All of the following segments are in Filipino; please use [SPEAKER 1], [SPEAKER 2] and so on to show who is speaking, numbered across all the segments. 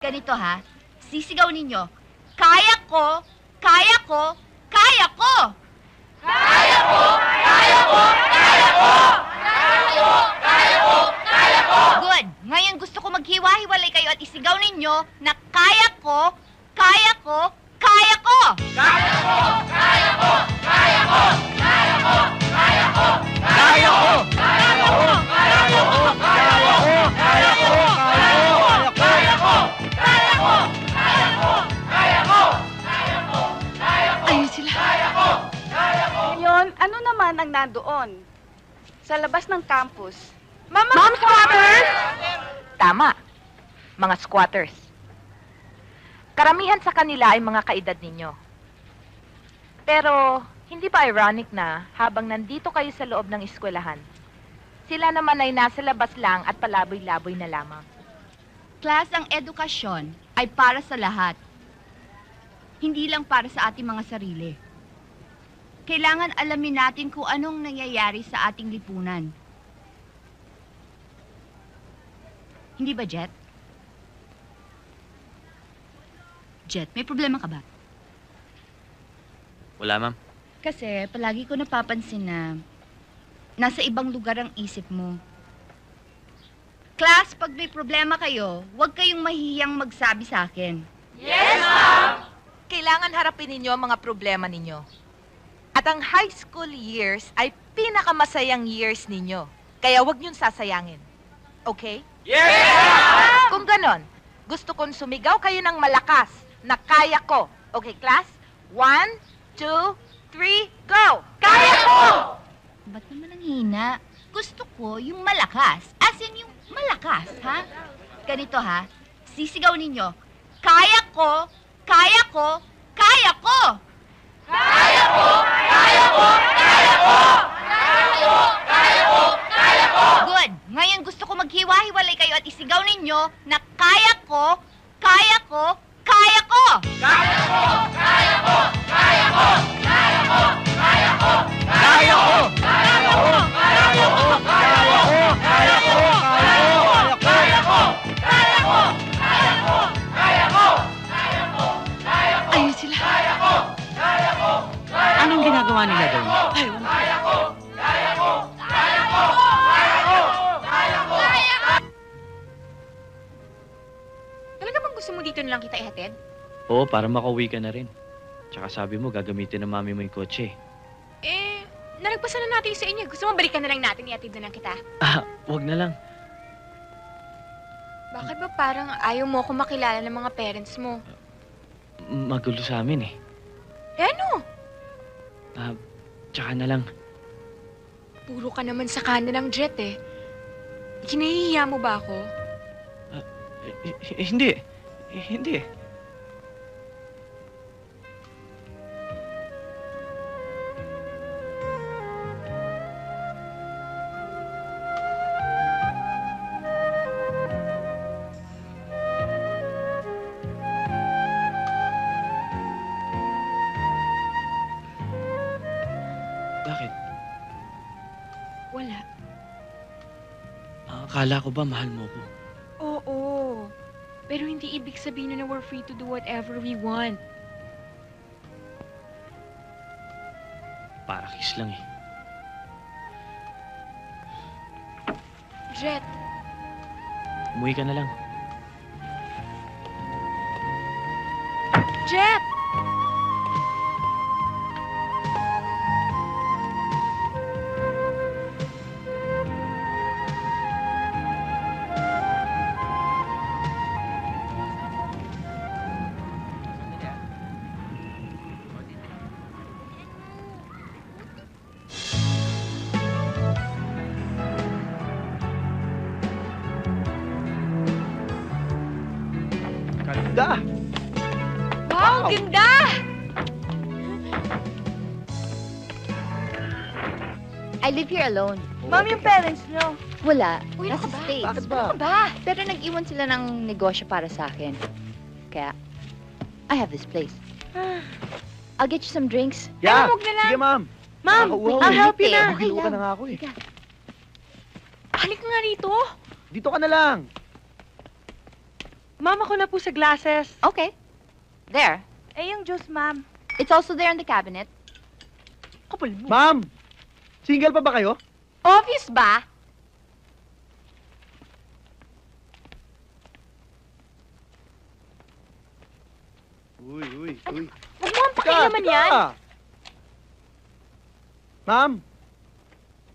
[SPEAKER 1] Ganito ha, sisigaw ninyo, kaya ko, kaya ko, kaya ko!
[SPEAKER 2] Kaya ko! Kaya ko! Kaya ko! Kaya ko! Kaya ko! Kaya ko!
[SPEAKER 1] Good! Ngayon gusto ko maghiwa-hiwalay kayo at isigaw ninyo na kaya ko, kaya ko, kaya ko!
[SPEAKER 2] Kaya ko! Kaya ko! Kaya ko! Kaya ko! Kaya ko!
[SPEAKER 3] Kaya ko!
[SPEAKER 2] Kaya ko! Kaya ko! Kaya ko! Kaya ko! Kaya ko! Kaya ko! Kaya ko! Kaya ko! Kaya ko! Kaya ko! Kaya ko!
[SPEAKER 4] Ayun sila.
[SPEAKER 2] Kaya ko! Kaya ko!
[SPEAKER 4] Ngayon, ano naman ang nandoon? Sa labas ng campus.
[SPEAKER 1] Mom squatters!
[SPEAKER 5] Tama. Mga squatters. Karamihan sa kanila ay mga kaedad ninyo. Pero, hindi ba ironic na habang nandito kayo sa loob ng eskwelahan, sila naman ay nasa labas lang at palaboy-laboy na lamang?
[SPEAKER 1] Class, ang edukasyon ay para sa lahat. Hindi lang para sa ating mga sarili. Kailangan alamin natin kung anong nangyayari sa ating lipunan. Hindi ba, Jet? Jet, may problema ka ba?
[SPEAKER 3] Wala, ma'am.
[SPEAKER 1] Kasi palagi ko napapansin na nasa ibang lugar ang isip mo. Class, pag may problema kayo, huwag kayong mahihiyang magsabi sa akin.
[SPEAKER 2] Yes, ma'am!
[SPEAKER 5] Kailangan harapin ninyo ang mga problema ninyo. At ang high school years ay pinakamasayang years ninyo. Kaya huwag niyong sasayangin. Okay?
[SPEAKER 2] Yes!
[SPEAKER 5] Kung ganon, gusto kong sumigaw kayo ng malakas na kaya ko. Okay, class? 1, 2, 3, go!
[SPEAKER 1] Kaya ko! Ba't naman ang hina? Gusto ko yung malakas. As in yung malakas, ha? Ganito, ha? Sisigaw ninyo, kaya ko, kaya ko, kaya ko!
[SPEAKER 2] Kaya ko! Kaya ko! Kaya ko! Kaya ko! Kaya ko! Kaya ko!
[SPEAKER 1] Good! Ngayon gusto ko maghiwa-hiwalay kayo at isigaw ninyo na kaya ko, kaya ko, kaya ko!
[SPEAKER 2] Kaya ko! Kaya ko! Kaya ko! Kaya ko! Kaya ko!
[SPEAKER 3] Kaya ko!
[SPEAKER 2] Kaya ko! Kaya ko! Kaya ko! Kaya ko! Kaya ko! Kaya ko! Kaya ko! Kaya ko! Kaya ko! Kaya ko!
[SPEAKER 4] Ayun sila.
[SPEAKER 2] Kaya ko! Kaya ko!
[SPEAKER 3] Anong ginagawa nila doon?
[SPEAKER 4] Ay, wala.
[SPEAKER 2] Kaya ko! Kaya ko! Kaya ko! Kaya ko! Kaya ko! Kaya ko!
[SPEAKER 6] Talaga bang gusto mo dito na lang kita ihatid?
[SPEAKER 3] Oo, para makauwi ka na rin. Tsaka sabi mo, gagamitin ng mami mo yung kotse.
[SPEAKER 6] Eh, nalagpasan na natin sa inyo. Gusto mo balikan na lang natin, ihatid na lang kita?
[SPEAKER 3] Ah, wag na lang.
[SPEAKER 6] Bakit ba parang ayaw mo ako makilala ng mga parents mo?
[SPEAKER 3] Magulo sa amin eh.
[SPEAKER 6] Eh ano?
[SPEAKER 3] Ah, tsaka na lang.
[SPEAKER 6] Puro ka naman sa kanan ng jet eh. Kinahihiya mo ba ako?
[SPEAKER 3] Hindi. Hindi. Bakit?
[SPEAKER 6] Wala.
[SPEAKER 3] Akala ko ba mahal mo ko?
[SPEAKER 6] Oo. Pero hindi ibig sabihin na we're free to do whatever we want.
[SPEAKER 3] Para kiss lang eh.
[SPEAKER 6] Jet,
[SPEAKER 3] Umuwi ka na lang.
[SPEAKER 6] Jet!
[SPEAKER 3] Ganda!
[SPEAKER 6] Wow, ganda!
[SPEAKER 1] I live here alone.
[SPEAKER 4] Ma'am, yung parents nyo.
[SPEAKER 1] Wala.
[SPEAKER 6] Uy, ano
[SPEAKER 1] Nasa
[SPEAKER 6] ka ba?
[SPEAKER 1] States.
[SPEAKER 3] Bakit ba?
[SPEAKER 6] Ano ba?
[SPEAKER 1] Pero nag-iwan sila ng negosyo para sa akin. Kaya, I have this place. I'll get you some drinks.
[SPEAKER 3] Yeah!
[SPEAKER 6] Ay, wag na lang.
[SPEAKER 3] Sige, ma'am.
[SPEAKER 4] Ma'am,
[SPEAKER 3] Nakakauhaw
[SPEAKER 4] I'll
[SPEAKER 3] eh.
[SPEAKER 4] help you na.
[SPEAKER 3] Bugilo ka na nga ako eh.
[SPEAKER 1] Halika.
[SPEAKER 6] Halika nga rito.
[SPEAKER 3] Dito ka na lang.
[SPEAKER 6] Mama ko na po sa glasses.
[SPEAKER 1] Okay. There.
[SPEAKER 4] Eh, yung juice, ma'am.
[SPEAKER 1] It's also there in the cabinet.
[SPEAKER 6] Kapal mo.
[SPEAKER 2] Ma'am! Single pa ba kayo?
[SPEAKER 1] Obvious ba?
[SPEAKER 2] Uy.
[SPEAKER 6] Huwag mo ang pakialaman yan.
[SPEAKER 2] Ma'am!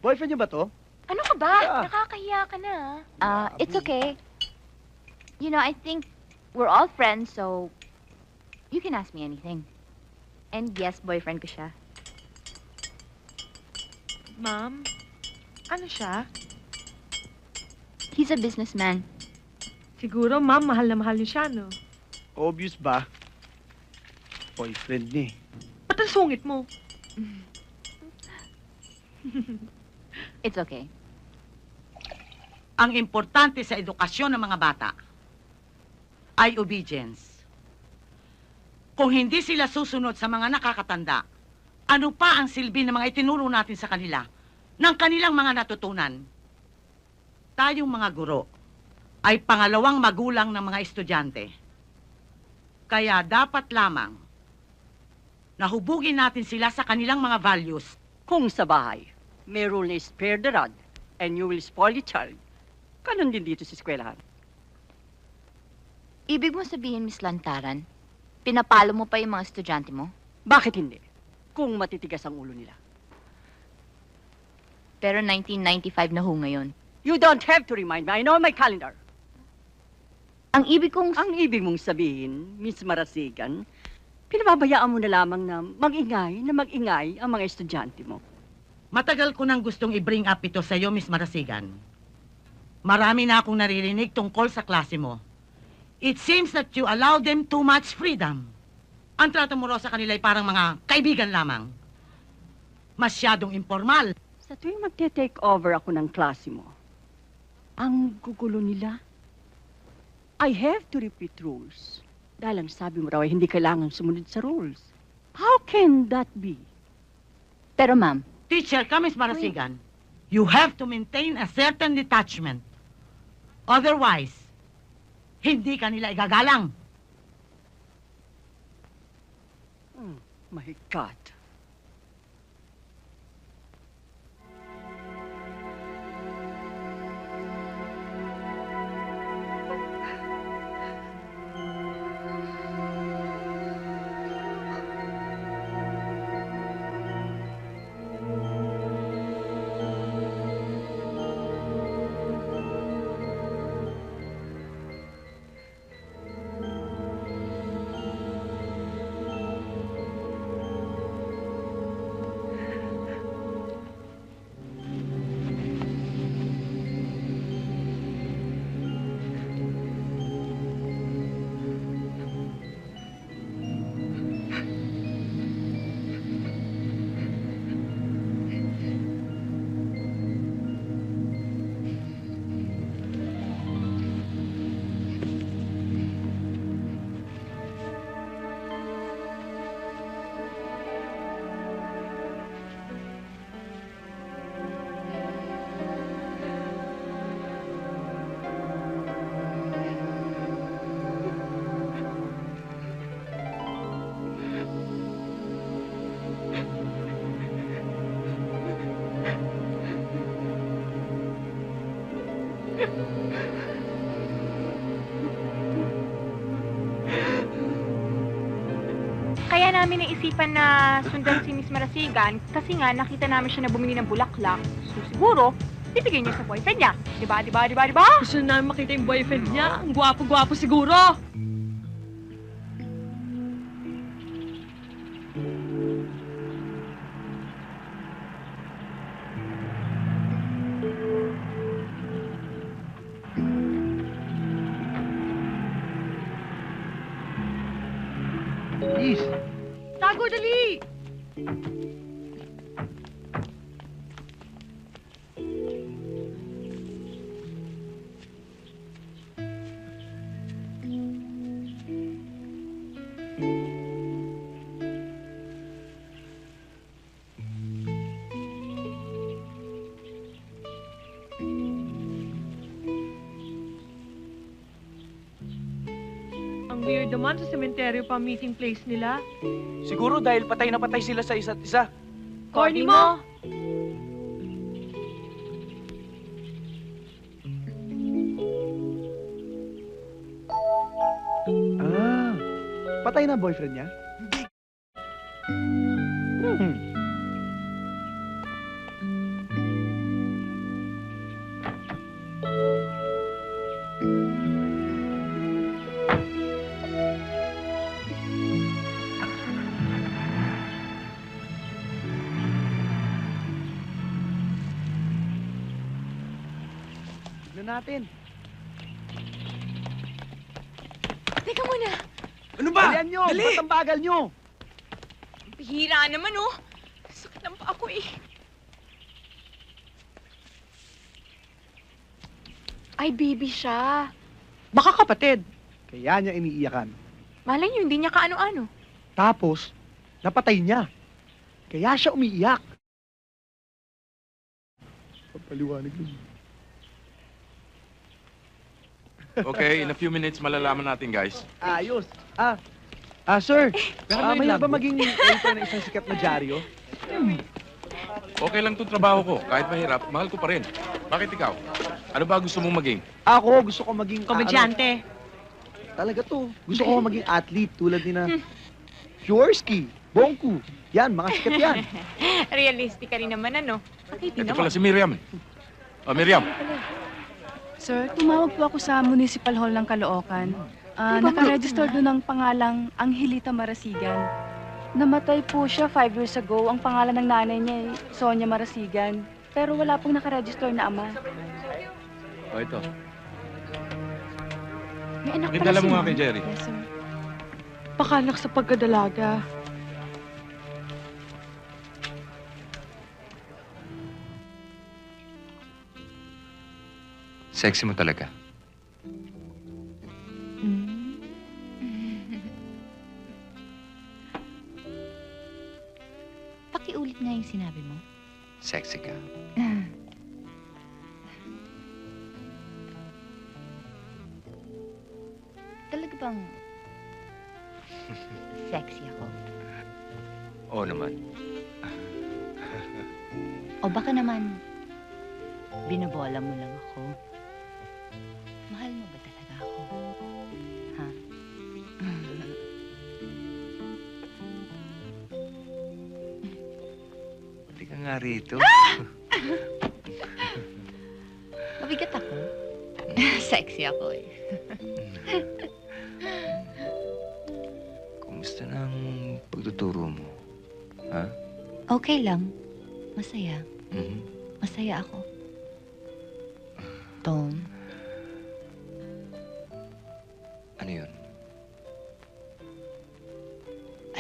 [SPEAKER 2] Boyfriend niyo ba to?
[SPEAKER 6] Ano ka ba?
[SPEAKER 2] Yeah.
[SPEAKER 6] Nakakahiya ka na.
[SPEAKER 1] It's okay. You know, I think we're all friends, so you can ask me anything. And yes, boyfriend ko siya.
[SPEAKER 6] Ma'am, ano siya?
[SPEAKER 1] He's a businessman.
[SPEAKER 6] Siguro, ma'am, mahal na mahal niyo siya, no?
[SPEAKER 2] Obvious ba? Boyfriend niya eh.
[SPEAKER 6] Ba't ang sungit mo?
[SPEAKER 1] It's okay.
[SPEAKER 7] Ang importante sa edukasyon ng mga bata ay obedience. Kung hindi sila susunod sa mga nakakatanda, ano pa ang silbi ng mga itinuro natin sa kanila ng kanilang mga natutunan? Tayong mga guro ay pangalawang magulang ng mga estudyante. Kaya dapat lamang nahubugin natin sila sa kanilang mga values.
[SPEAKER 8] Kung sa bahay, may rule na spare the rod and you will spoil the child, ganun din dito sa eskwelahan.
[SPEAKER 1] Ibig mo sabihin, Miss Lantaran, pinapalo mo pa yung mga estudyante mo?
[SPEAKER 8] Bakit hindi? Kung matitigas ang ulo nila.
[SPEAKER 1] Pero 1995 na ho ngayon.
[SPEAKER 8] You don't have to remind me. I know my calendar.
[SPEAKER 1] Ang ibig kong...
[SPEAKER 8] Ang ibig mong sabihin, Miss Marasigan, pinababayaan mo na lamang na mag-ingay ang mga estudyante mo.
[SPEAKER 7] Matagal ko nang gustong i-bring up ito sa iyo, Miss Marasigan. Marami na akong naririnig tungkol sa klase mo. It seems that you allow them too much freedom. Ang trato mo raw sa kanila ay parang mga kaibigan lamang. Masyadong informal.
[SPEAKER 8] Sa tuwing magte-take over ako ng klase mo, ang gugulo nila, I have to repeat rules. Dahil ang sabi mo raw ay hindi kailangan sumunod sa rules. How can that be?
[SPEAKER 1] Pero ma'am,
[SPEAKER 7] Teacher ka, Miss Marasigan. You have to maintain a certain detachment. Otherwise, hindi ka nila igagalang.
[SPEAKER 8] My God.
[SPEAKER 6] Kaya namin naisipan na sundan si Miss Marasigan kasi nga nakita namin siya na bumili ng bulaklak. So siguro, bibigyan niya sa boyfriend niya. Diba? Gusto na namin makita yung boyfriend niya. Ang gwapo-gwapo siguro.
[SPEAKER 2] Please.
[SPEAKER 6] Tago, dali! Ang weird naman sa sementeryo pa meeting place nila.
[SPEAKER 2] Siguro dahil patay na patay sila sa isa't isa.
[SPEAKER 6] Corny mo!
[SPEAKER 9] Ah, patay na boyfriend niya? Hmm. Tignan natin.
[SPEAKER 6] Teka muna!
[SPEAKER 2] Ano ba?
[SPEAKER 9] Dalian nyo!
[SPEAKER 2] Dali!
[SPEAKER 9] Ba't ang bagal nyo?
[SPEAKER 6] Bihira naman, oh! Sakit lang pa ako, eh. Ay, baby siya.
[SPEAKER 9] Baka kapatid. Kaya niya iniiyakan.
[SPEAKER 6] Malay niyo, hindi niya kaano-ano.
[SPEAKER 9] Tapos, napatay niya. Kaya siya umiiyak. Papaliwanag yun.
[SPEAKER 10] Okay, in a few minutes malalaman natin, guys.
[SPEAKER 9] Ayos. Sir. Mahirap ba maging editor ng isang sikat na dyaryo?
[SPEAKER 10] Okay lang itong trabaho ko. Kahit mahirap, mahal ko pa rin. Bakit ikaw? Ano ba gusto mong maging?
[SPEAKER 9] Ako, gusto ko maging...
[SPEAKER 6] Komedyante.
[SPEAKER 9] Talaga to. Gusto ko maging athlete tulad ni na... Fiorsky, Bongku. Yan, mga sikat yan.
[SPEAKER 6] Realistic ka rin naman, ano? Nakiti
[SPEAKER 10] Ito
[SPEAKER 6] naman.
[SPEAKER 10] pala si Miriam. Oh, Miriam.
[SPEAKER 11] Sir, tumawag po ako sa Municipal Hall ng Caloocan. Nakaregister doon ang pangalang Angelita Marasigan. Namatay po siya 5 years ago. Ang pangalan ng nanay niya ay Sonia Marasigan. Pero wala pong nakaregister na ama.
[SPEAKER 10] Oh, ito.
[SPEAKER 11] May anak
[SPEAKER 10] Pakidala
[SPEAKER 11] pala
[SPEAKER 10] mo
[SPEAKER 11] si
[SPEAKER 10] nga kay
[SPEAKER 11] Ma'am.
[SPEAKER 10] Jerry.
[SPEAKER 11] Yes, sir.
[SPEAKER 6] Pakanak sa pagkadalaga.
[SPEAKER 12] Sexy mo talaga.
[SPEAKER 1] Pakiulit nga yung sinabi mo.
[SPEAKER 12] Sexy ka.
[SPEAKER 1] Talaga bang sexy ako?
[SPEAKER 12] Oo naman.
[SPEAKER 1] O baka naman, binabola mo lang ako. Mahal mo ba talaga ako? Ha?
[SPEAKER 12] Hindi ka nga rito.
[SPEAKER 1] Mabigat ako. Sexy ako eh.
[SPEAKER 12] Kumusta na ang pagtuturo mo? Ha?
[SPEAKER 1] Okay lang. Masaya.
[SPEAKER 12] Mhm.
[SPEAKER 1] Masaya ako. Tom,
[SPEAKER 12] Ano yun?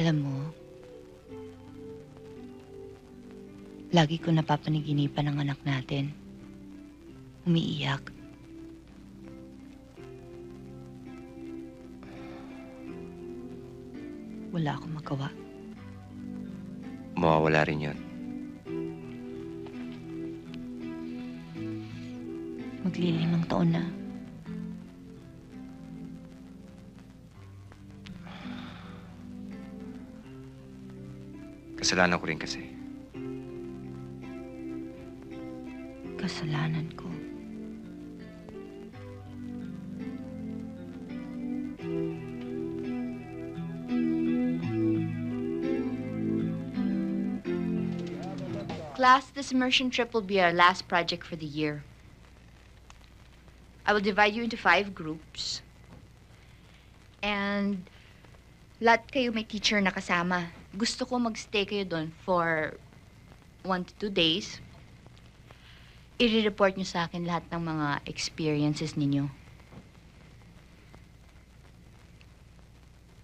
[SPEAKER 1] alam mo, lagi ko napapaniginipan ang anak natin. Umiiyak. Wala akong magawa.
[SPEAKER 12] Mawawala rin yun.
[SPEAKER 1] Maglilimang taon na.
[SPEAKER 12] Kasalanan ko rin kasi.
[SPEAKER 1] Kasalanan ko. Class, this immersion trip will be our last project for the year. I will divide you into 5 groups. And lahat kayo may teacher na kasama. Gusto ko magstay kayo doon for 1 to 2 days. I-report nyo sa akin lahat ng mga experiences ninyo.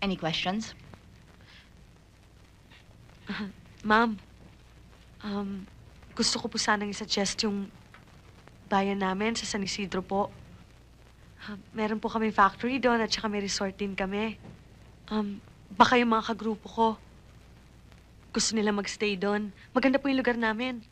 [SPEAKER 1] Any questions?
[SPEAKER 11] Ma'am, gusto ko po sanang i-suggest yung bayan namin sa San Isidro po. Meron po kami factory doon at saka may resort din kami. Baka yung mga kagrupo ko gusto nila magstay doon. Maganda po yung lugar namin.